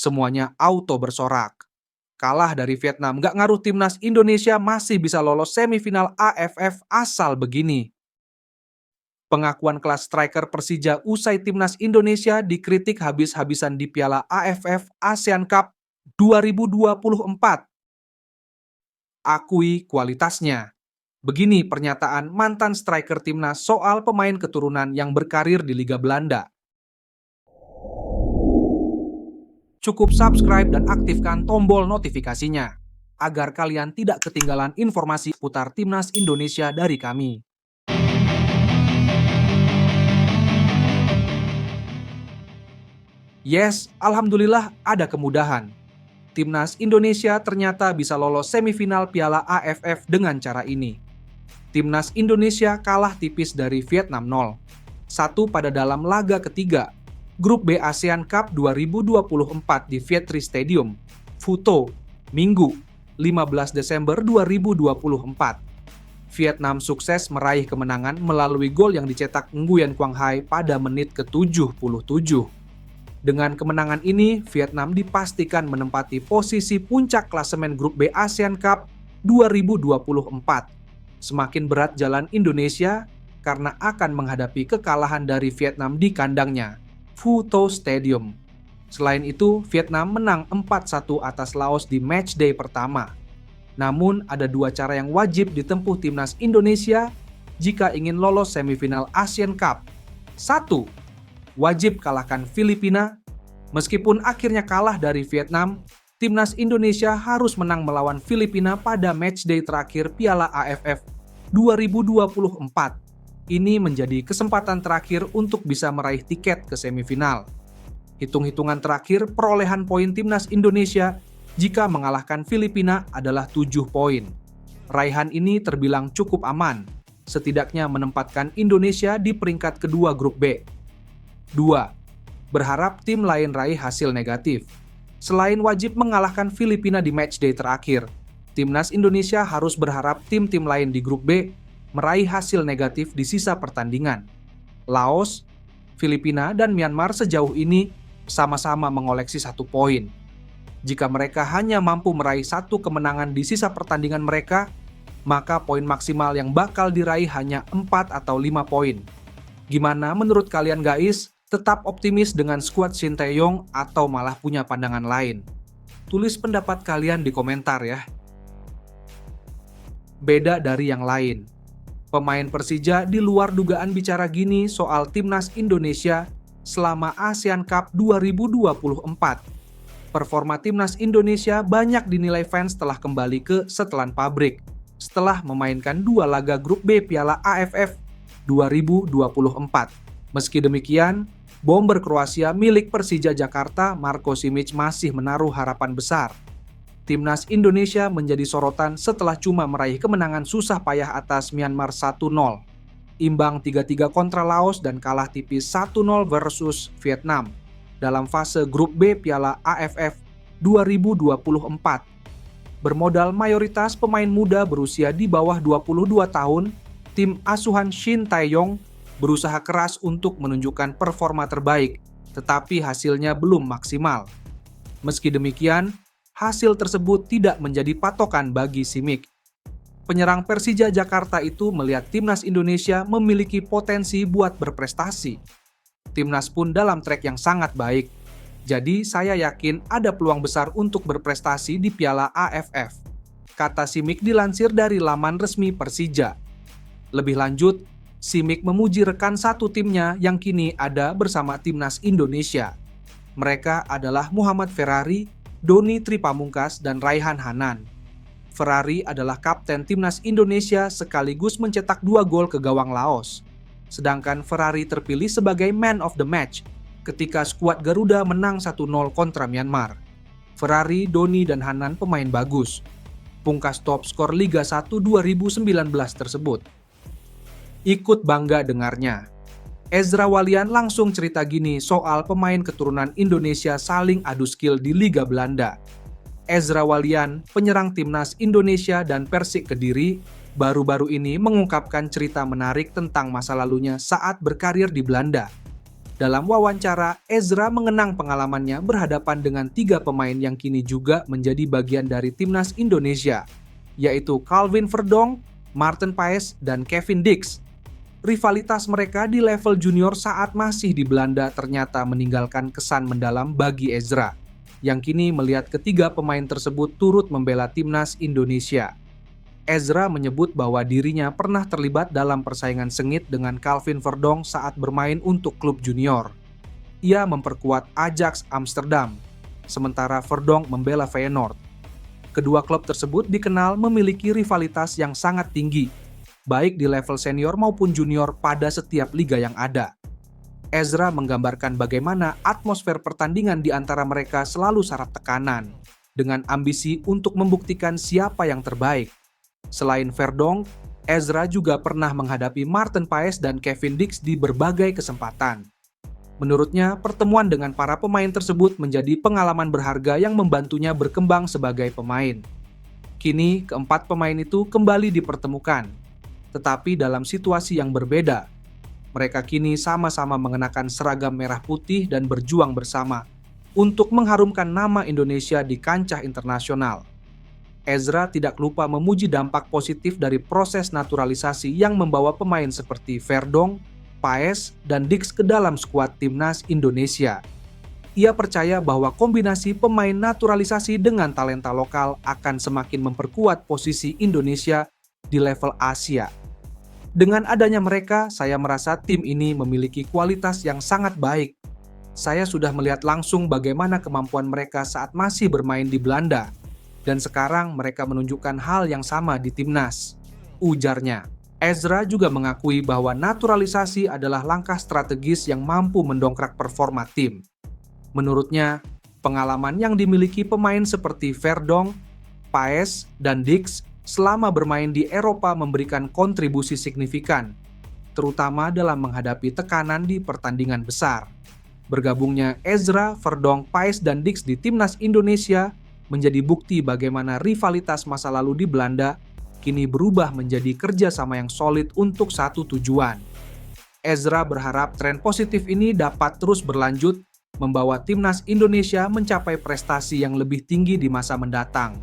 semuanya auto bersorak. Kalah dari Vietnam gak ngaruh, timnas Indonesia masih bisa lolos semifinal AFF asal begini. Pengakuan kelas striker Persija usai timnas Indonesia dikritik habis-habisan di Piala AFF ASEAN Cup 2024. Akui kualitasnya. Begini pernyataan mantan striker timnas soal pemain keturunan yang berkarir di Liga Belanda. Cukup subscribe dan aktifkan tombol notifikasinya, agar kalian tidak ketinggalan informasi seputar timnas Indonesia dari kami. Yes, alhamdulillah ada kemudahan. Timnas Indonesia ternyata bisa lolos semifinal Piala AFF dengan cara ini. Timnas Indonesia kalah tipis dari Vietnam 0-1 pada dalam laga ketiga Grup B ASEAN Cup 2024 di Vietri Stadium, Phu Tho, Minggu, 15 Desember 2024. Vietnam sukses meraih kemenangan melalui gol yang dicetak Nguyen Quang Hai pada menit ke-77. Dengan kemenangan ini, Vietnam dipastikan menempati posisi puncak klasemen Grup B ASEAN Cup 2024. Semakin berat jalan Indonesia karena akan menghadapi kekalahan dari Vietnam di kandangnya, Phu Tho Stadium. Selain itu, Vietnam menang 4-1 atas Laos di matchday pertama. Namun, ada dua cara yang wajib ditempuh timnas Indonesia jika ingin lolos semifinal ASEAN Cup. 1. Wajib kalahkan Filipina. Meskipun akhirnya kalah dari Vietnam, timnas Indonesia harus menang melawan Filipina pada matchday terakhir Piala AFF 2024. Ini menjadi kesempatan terakhir untuk bisa meraih tiket ke semifinal. Hitung-hitungan terakhir perolehan poin timnas Indonesia jika mengalahkan Filipina adalah 7 poin. Raihan ini terbilang cukup aman, setidaknya menempatkan Indonesia di peringkat kedua Grup B. 2. Berharap tim lain raih hasil negatif. Selain wajib mengalahkan Filipina di matchday terakhir, timnas Indonesia harus berharap tim-tim lain di Grup B meraih hasil negatif di sisa pertandingan. Laos, Filipina, dan Myanmar sejauh ini sama-sama mengoleksi 1 poin. Jika mereka hanya mampu meraih 1 kemenangan di sisa pertandingan mereka, maka poin maksimal yang bakal diraih hanya 4 atau 5 poin. Gimana menurut kalian guys? Tetap optimis dengan skuad Shin Tae-yong atau malah punya pandangan lain? Tulis pendapat kalian di komentar ya. Beda dari yang lain. Pemain Persija di luar dugaan bicara gini soal timnas Indonesia selama ASEAN Cup 2024. Performa timnas Indonesia banyak dinilai fans telah kembali ke setelan pabrik setelah memainkan 2 laga Grup B Piala AFF 2024. Meski demikian, bomber Kroasia milik Persija Jakarta, Marko Simic masih menaruh harapan besar. Timnas Indonesia menjadi sorotan setelah cuma meraih kemenangan susah payah atas Myanmar 1-0, imbang 3-3 kontra Laos dan kalah tipis 1-0 versus Vietnam dalam fase Grup B Piala AFF 2024. Bermodal mayoritas pemain muda berusia di bawah 22 tahun, tim asuhan Shin Tae-yong berusaha keras untuk menunjukkan performa terbaik, tetapi hasilnya belum maksimal. Meski demikian, hasil tersebut tidak menjadi patokan bagi Simic. Penyerang Persija Jakarta itu melihat timnas Indonesia memiliki potensi buat berprestasi. Timnas pun dalam trek yang sangat baik. Jadi saya yakin ada peluang besar untuk berprestasi di Piala AFF, kata Simic dilansir dari laman resmi Persija. Lebih lanjut, Simic memuji rekan satu timnya yang kini ada bersama timnas Indonesia. Mereka adalah Muhammad Ferrari, Doni Tripamungkas, dan Raihan Hanan. Ferrari adalah kapten timnas Indonesia sekaligus mencetak 2 gol ke gawang Laos. Sedangkan Ferrari terpilih sebagai man of the match ketika skuad Garuda menang 1-0 kontra Myanmar. Ferrari, Doni, dan Hanan pemain bagus. Pungkas top skor Liga 1 2019 tersebut. Ikut bangga dengarnya. Ezra Walian langsung cerita gini soal pemain keturunan Indonesia saling adu skill di Liga Belanda. Ezra Walian, penyerang timnas Indonesia dan Persik Kediri, baru-baru ini mengungkapkan cerita menarik tentang masa lalunya saat berkarir di Belanda. Dalam wawancara, Ezra mengenang pengalamannya berhadapan dengan 3 pemain yang kini juga menjadi bagian dari timnas Indonesia, yaitu Calvin Verdonk, Maarten Paes, dan Kevin Dix. Rivalitas mereka di level junior saat masih di Belanda ternyata meninggalkan kesan mendalam bagi Ezra, yang kini melihat ketiga pemain tersebut turut membela timnas Indonesia. Ezra menyebut bahwa dirinya pernah terlibat dalam persaingan sengit dengan Calvin Verdonk saat bermain untuk klub junior. Ia memperkuat Ajax Amsterdam, sementara Verdonk membela Feyenoord. Kedua klub tersebut dikenal memiliki rivalitas yang sangat tinggi, baik di level senior maupun junior pada setiap liga yang ada. Ezra menggambarkan bagaimana atmosfer pertandingan di antara mereka selalu syarat tekanan, dengan ambisi untuk membuktikan siapa yang terbaik. Selain Verdonk, Ezra juga pernah menghadapi Maarten Paes dan Kevin Dix di berbagai kesempatan. Menurutnya, pertemuan dengan para pemain tersebut menjadi pengalaman berharga yang membantunya berkembang sebagai pemain. Kini, keempat pemain itu kembali dipertemukan, tetapi dalam situasi yang berbeda. Mereka kini sama-sama mengenakan seragam merah putih dan berjuang bersama untuk mengharumkan nama Indonesia di kancah internasional. Ezra tidak lupa memuji dampak positif dari proses naturalisasi yang membawa pemain seperti Verdonk, Paes, dan Dix ke dalam skuad timnas Indonesia. Ia percaya bahwa kombinasi pemain naturalisasi dengan talenta lokal akan semakin memperkuat posisi Indonesia di level Asia. Dengan adanya mereka, saya merasa tim ini memiliki kualitas yang sangat baik. Saya sudah melihat langsung bagaimana kemampuan mereka saat masih bermain di Belanda. Dan sekarang mereka menunjukkan hal yang sama di timnas, ujarnya. Ezra juga mengakui bahwa naturalisasi adalah langkah strategis yang mampu mendongkrak performa tim. Menurutnya, pengalaman yang dimiliki pemain seperti Verdonk, Paes, dan Dix selama bermain di Eropa memberikan kontribusi signifikan, terutama dalam menghadapi tekanan di pertandingan besar. Bergabungnya Ezra, Verdonk, Paes, dan Dix di timnas Indonesia menjadi bukti bagaimana rivalitas masa lalu di Belanda kini berubah menjadi kerjasama yang solid untuk satu tujuan. Ezra berharap tren positif ini dapat terus berlanjut, membawa timnas Indonesia mencapai prestasi yang lebih tinggi di masa mendatang.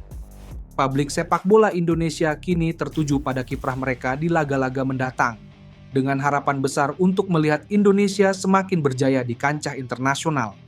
Publik sepak bola Indonesia kini tertuju pada kiprah mereka di laga-laga mendatang, dengan harapan besar untuk melihat Indonesia semakin berjaya di kancah internasional.